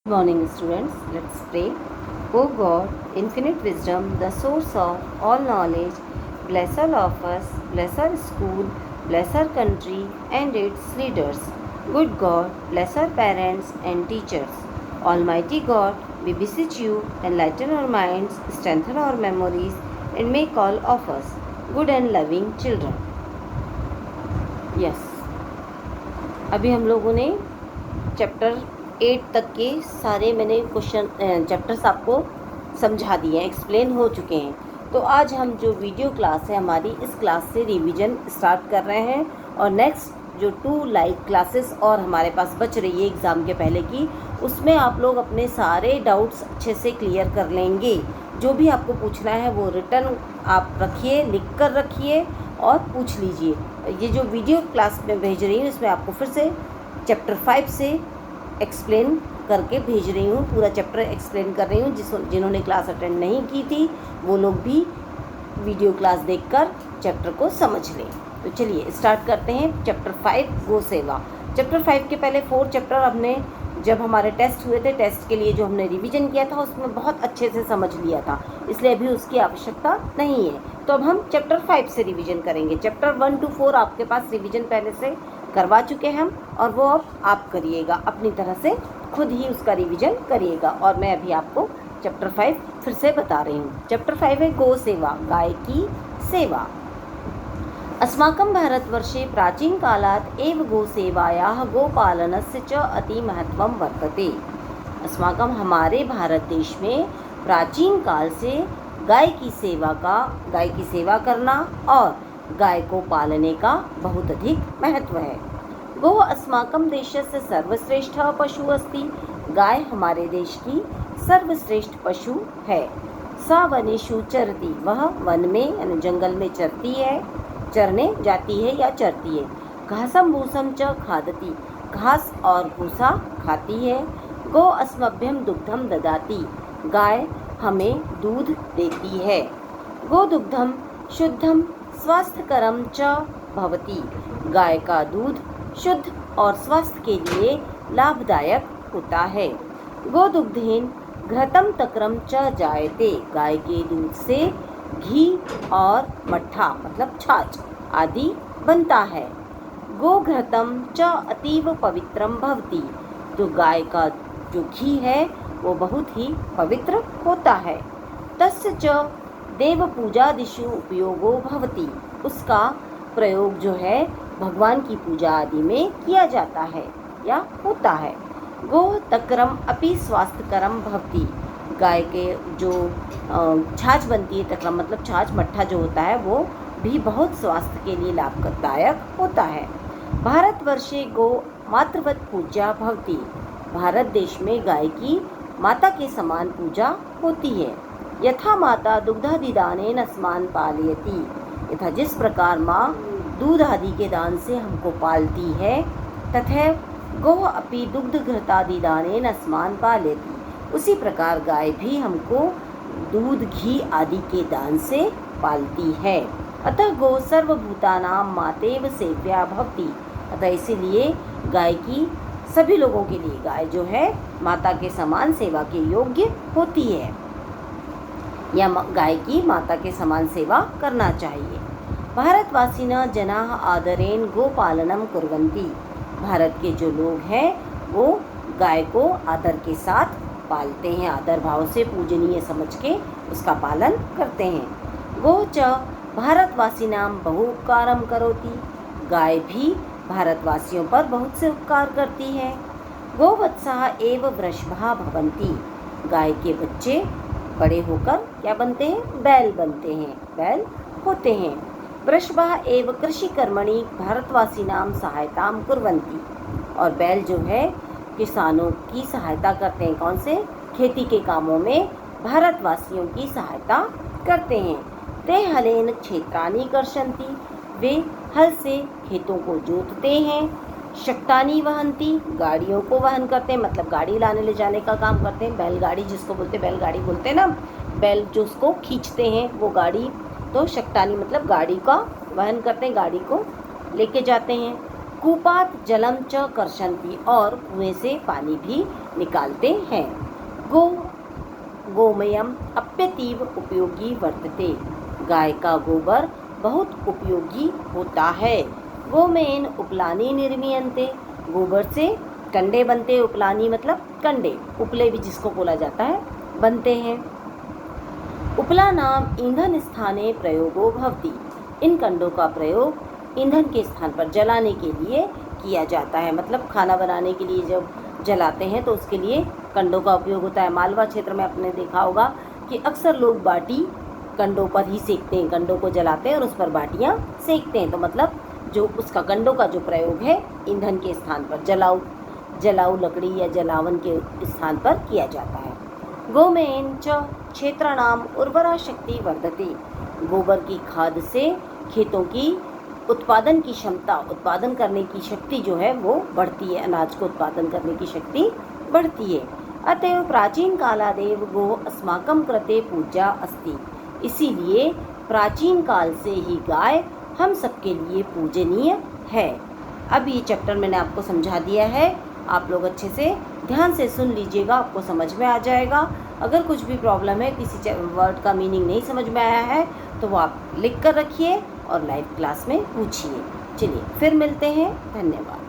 Morning, students. Let's pray. O God, infinite wisdom, the source of all knowledge, bless all of us, bless our school, bless our country and its leaders. Good God, bless our parents and teachers. Almighty God, we beseech you, enlighten our minds, strengthen our memories, and make all of us good and loving children. Yes. अभी हम लोगों ने chapter 8 तक के सारे मैंने question chapters आपको समझा दिए हैं, एक्सप्लेन हो चुके हैं। तो आज हम जो वीडियो क्लास है हमारी, इस क्लास से रिवीजन स्टार्ट कर रहे हैं और नेक्स्ट जो 2 लाइव क्लासेस और हमारे पास बच रही है एग्ज़ाम के पहले की, उसमें आप लोग अपने सारे डाउट्स अच्छे से क्लियर कर लेंगे। जो भी आपको पूछना है वो रिटर्न आप रखिए, लिख कर रखिए और पूछ लीजिए। ये जो वीडियो क्लास में भेज रही हूँ इसमें आपको फिर से चैप्टर 5 से एक्सप्लेन करके भेज रही हूँ, पूरा चैप्टर एक्सप्लेन कर रही हूँ। जिन्होंने क्लास अटेंड नहीं की थी वो लोग भी वीडियो क्लास देखकर चैप्टर को समझ लें। तो चलिए स्टार्ट करते हैं। चैप्टर 5 गो सेवा। चैप्टर 5 के पहले 4 चैप्टर हमने जब हमारे टेस्ट हुए थे, टेस्ट के लिए जो हमने रिवीजन किया था उसमें बहुत अच्छे से समझ लिया था, इसलिए अभी उसकी आवश्यकता नहीं है। तो अब हम चैप्टर 5 से रिवीजन करेंगे। चैप्टर 1 to 4 आपके पास रिवीजन पहले से करवा चुके हैं हम, और वो अब आप करिएगा अपनी तरह से, खुद ही उसका रिवीजन करिएगा। और मैं अभी आपको चैप्टर 5 फिर से बता रही हूँ। चैप्टर 5 है गो सेवा, गाय की सेवा। अस्माकं भारतवर्षे प्राचीनकालात् एव गोसेवायाः गोपालनस्य च अतिमहत्त्वं वर्तते। अस्माकं हमारे भारत देश में प्राचीन काल से गाय की सेवा करना और गाय को पालने का बहुत अधिक महत्व है। गो अस्माकं देशस्य सर्वश्रेष्ठः पशुः अस्ति। गाय हमारे देश की सर्वश्रेष्ठ पशु है। सा वनेषु चरति, वह वन में यानी जंगल में चरती है, चरने जाती है या चरती है। घासम भूसम च खादति, घास और भूसा खाती है। गो अस्मभ्यम दुग्धम ददाति, गाय हमें दूध देती है। गो दुग्धम शुद्धम स्वास्थ्यकरम च भवति, गाय का दूध शुद्ध और स्वास्थ्य के लिए लाभदायक होता है। गो दुग्धेन घृतम तक्रम च जायते, गाय के दूध से घी और मट्ठा मतलब छाछ आदि बनता है। गो घृतम च अतीव पवित्रम भवति, तो गाय का जो घी है वो बहुत ही पवित्र होता है। तस्य च देव पूजादिषु उपयोगो भवति, उसका प्रयोग जो है भगवान की पूजा आदि में किया जाता है या होता है। गो तक्रम अपि स्वास्थ्यकरम भवति, गाय के जो छाछ बनती है, तक्रम मतलब छाछ, मट्ठा जो होता है वो भी बहुत स्वास्थ्य के लिए लाभदायक होता है। भारतवर्षे गो मातृवत पूजा भवति, भारत देश में गाय की माता के समान पूजा होती है। यथा माता दुग्धादिदानेन अस्मान् पालयति, यथा जिस प्रकार माँ दूध आदि के दान से हमको पालती है, तथैव गो अपि दुग्धघृतादिदानेन अस्मान् पालयति, उसी प्रकार गाय भी हमको दूध घी आदि के दान से पालती है। अतः गो सर्वभूतानां मातेव सेव्या भवति, अतः इसीलिए गाय की सभी लोगों के लिए गाय जो है माता के समान सेवा के योग्य होती है, या गाय की माता के समान सेवा करना चाहिए। भारतवासिनः जनाः आदरेण गोपालनम कुर्वन्ति, भारत के जो लोग हैं वो गाय को आदर के साथ पालते हैं, आदर भाव से पूजनीय समझ के उसका पालन करते हैं। गो च भारतवासिनां बहु उपकारं करोति, गाय भी भारतवासियों पर बहुत से उपकार करती है। गोवत्सः एव वृषभा भवन्ति, गाय के बच्चे बड़े होकर क्या बनते हैं? बैल बनते हैं, बैल होते हैं। वृषभः एव कृषि कर्मणि भारतवासिनां सहायतां कुर्वन्ति, और बैल जो है किसानों की सहायता करते हैं। कौन से? खेती के कामों में भारतवासियों की सहायता करते हैं। ते हलेन क्षेत्राणि कर्षन्ति, वे हल से खेतों को जोतते हैं। शक्तानि वहन्ति, गाड़ियों को वहन करते हैं, मतलब गाड़ी लाने ले जाने का काम करते हैं। बैलगाड़ी जिसको बोलते हैं, बैलगाड़ी बोलते हैं ना, बैल जो उसको खींचते हैं वो गाड़ी, तो शक्तानि मतलब गाड़ी का वहन करते हैं, गाड़ी को लेके जाते हैं। कूपात जलम च कर्षन्ति, और कुएं से पानी भी निकालते हैं। गोमयम अप्यतीव उपयोगी वर्तते। गाय का गोबर बहुत उपयोगी होता है। गोमेन उपलानी निर्मीयन्ते। गोबर से कंडे बनते। उपलानी मतलब कंडे, उपले भी जिसको बोला जाता है, बनते हैं। उपला नाम ईंधन स्थाने प्रयोगो भवति। इन कंडों का प्रयोग ईंधन के स्थान पर जलाने के लिए किया जाता है। मतलब खाना बनाने के लिए जब जलाते हैं तो उसके लिए कंडों का उपयोग होता है। मालवा क्षेत्र में आपने देखा होगा कि अक्सर लोग बाटी कंडों पर ही सेकते हैं, कंडों को जलाते हैं और उस पर बाटियाँ सेकते हैं। तो मतलब जो उसका कंडों का जो प्रयोग है ईंधन के स्थान पर, जलाऊ लकड़ी या जलावन के स्थान पर किया जाता है। गोमेन च क्षेत्राणाम उर्वरा शक्ति वर्धते। गोबर की खाद से खेतों की उत्पादन की क्षमता, उत्पादन करने की शक्ति जो है वो बढ़ती है, अनाज को उत्पादन करने की शक्ति बढ़ती है। अतएव प्राचीन कालादेव गो अस्माकं कृते पूज्या अस्ति। इसीलिए प्राचीन काल से ही गाय हम सबके लिए पूजनीय है। अब ये चैप्टर मैंने आपको समझा दिया है, आप लोग अच्छे से ध्यान से सुन लीजिएगा, आपको समझ में आ जाएगा। अगर कुछ भी प्रॉब्लम है, किसी वर्ड का मीनिंग नहीं समझ में आया है तो वो आप लिख कर रखिए और लाइव क्लास में पूछिए। चलिए फिर मिलते हैं, धन्यवाद।